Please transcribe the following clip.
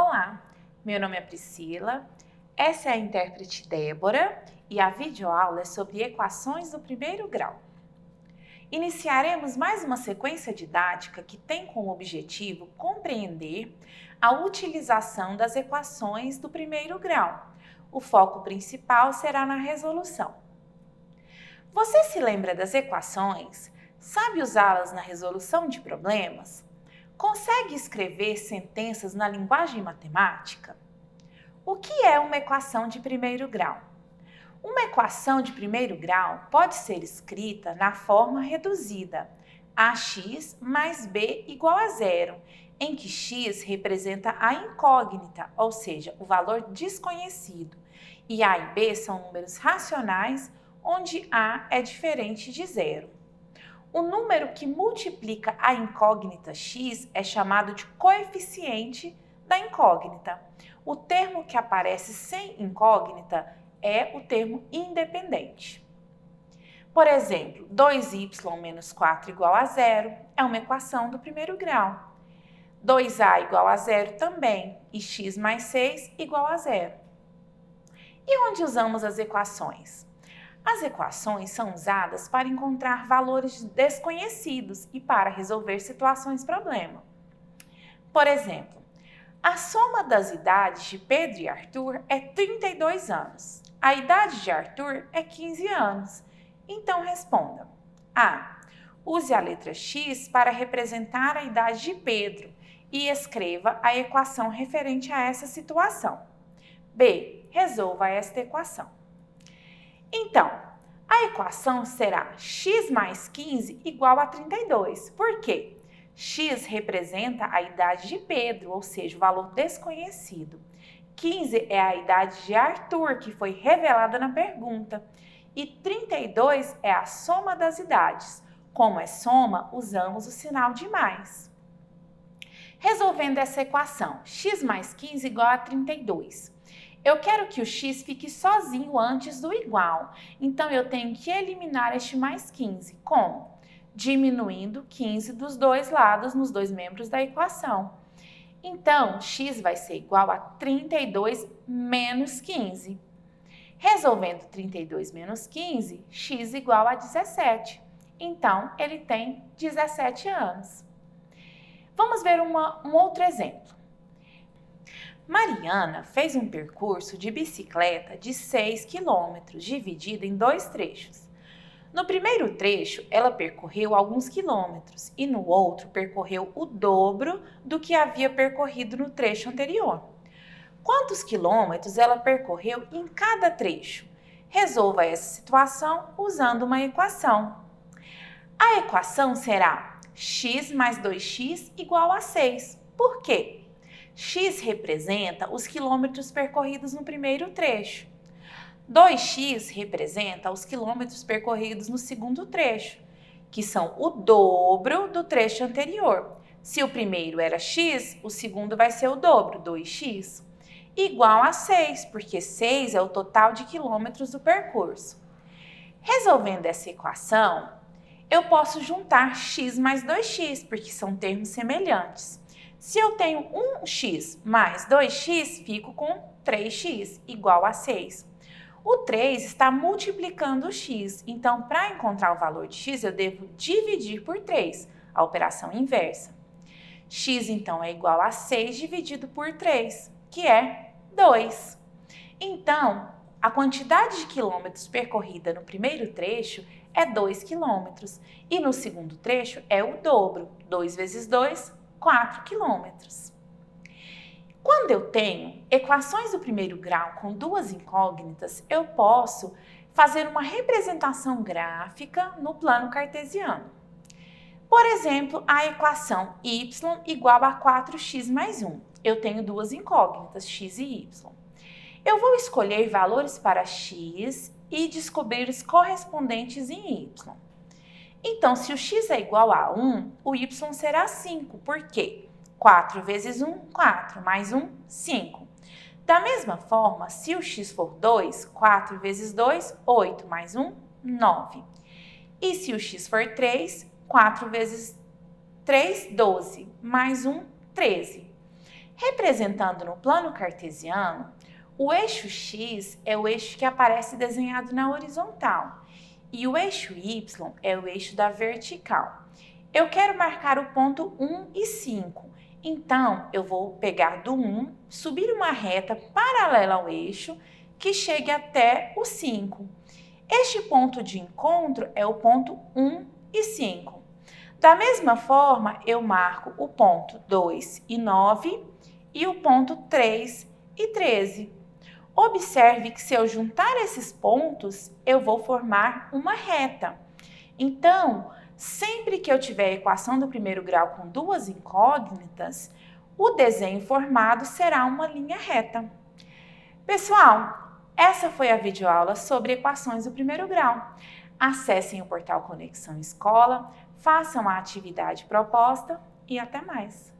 Olá, meu nome é Priscila, essa é a intérprete Débora e a videoaula é sobre equações do primeiro grau. Iniciaremos mais uma sequência didática que tem como objetivo compreender a utilização das equações do primeiro grau. O foco principal será na resolução. Você se lembra das equações? Sabe usá-las na resolução de problemas? Consegue escrever sentenças na linguagem matemática? O que é uma equação de primeiro grau? Uma equação de primeiro grau pode ser escrita na forma reduzida, ax mais b igual a zero, em que x representa a incógnita, ou seja, o valor desconhecido, e a e b são números racionais, onde a é diferente de zero. O número que multiplica a incógnita x é chamado de coeficiente da incógnita. O termo que aparece sem incógnita é o termo independente. Por exemplo, 2y menos 4 igual a zero é uma equação do primeiro grau. 2a igual a zero também e x mais 6 igual a zero. E onde usamos as equações? As equações são usadas para encontrar valores desconhecidos e para resolver situações problema. Por exemplo, a soma das idades de Pedro e Arthur é 32 anos. A idade de Arthur é 15 anos. Então responda. A. Use a letra x para representar a idade de Pedro e escreva a equação referente a essa situação. B. Resolva esta equação. Então, a equação será x mais 15 igual a 32. Por quê? X representa a idade de Pedro, ou seja, o valor desconhecido. 15 é a idade de Arthur, que foi revelada na pergunta. E 32 é a soma das idades. Como é soma, usamos o sinal de mais. Resolvendo essa equação, x mais 15 igual a 32. Eu quero que o x fique sozinho antes do igual, então eu tenho que eliminar este mais 15. Como? Diminuindo 15 dos dois lados nos dois membros da equação. Então, x vai ser igual a 32 menos 15. Resolvendo 32 menos 15, x igual a 17. Então, ele tem 17 anos. Vamos ver um outro exemplo. Mariana fez um percurso de bicicleta de 6 quilômetros, dividido em dois trechos. No primeiro trecho, ela percorreu alguns quilômetros e no outro percorreu o dobro do que havia percorrido no trecho anterior. Quantos quilômetros ela percorreu em cada trecho? Resolva essa situação usando uma equação. A equação será x mais 2x igual a 6. Por quê? X representa os quilômetros percorridos no primeiro trecho. 2x representa os quilômetros percorridos no segundo trecho, que são o dobro do trecho anterior. Se o primeiro era x, o segundo vai ser o dobro, 2x, igual a 6, porque 6 é o total de quilômetros do percurso. Resolvendo essa equação, eu posso juntar x mais 2x, porque são termos semelhantes. Se eu tenho 1x mais 2x, fico com 3x, igual a 6. O 3 está multiplicando o x, então, para encontrar o valor de x, eu devo dividir por 3, a operação inversa. X, então, é igual a 6 dividido por 3, que é 2. Então, a quantidade de quilômetros percorrida no primeiro trecho é 2 quilômetros, e no segundo trecho é o dobro, 2 vezes 2, 4 quilômetros. Quando eu tenho equações do primeiro grau com duas incógnitas, eu posso fazer uma representação gráfica no plano cartesiano. Por exemplo, a equação y igual a 4x mais 1. Eu tenho duas incógnitas, x e y. Eu vou escolher valores para x e descobrir os correspondentes em y. Então, se o x é igual a 1, o y será 5. Por quê? 4 vezes 1, 4, mais 1, 5. Da mesma forma, se o x for 2, 4 vezes 2, 8, mais 1, 9. E se o x for 3, 4 vezes 3, 12, mais 1, 13. Representando no plano cartesiano, o eixo x é o eixo que aparece desenhado na horizontal e o eixo y é o eixo da vertical. Eu quero marcar o ponto 1 e 5, então eu vou pegar do 1, subir uma reta paralela ao eixo que chegue até o 5. Este ponto de encontro é o ponto 1 e 5. Da mesma forma, eu marco o ponto 2 e 9 e o ponto 3 e 13. Observe que se eu juntar esses pontos, eu vou formar uma reta. Então, sempre que eu tiver a equação do primeiro grau com duas incógnitas, o desenho formado será uma linha reta. Pessoal, essa foi a videoaula sobre equações do primeiro grau. Acessem o portal Conexão Escola, façam a atividade proposta e até mais!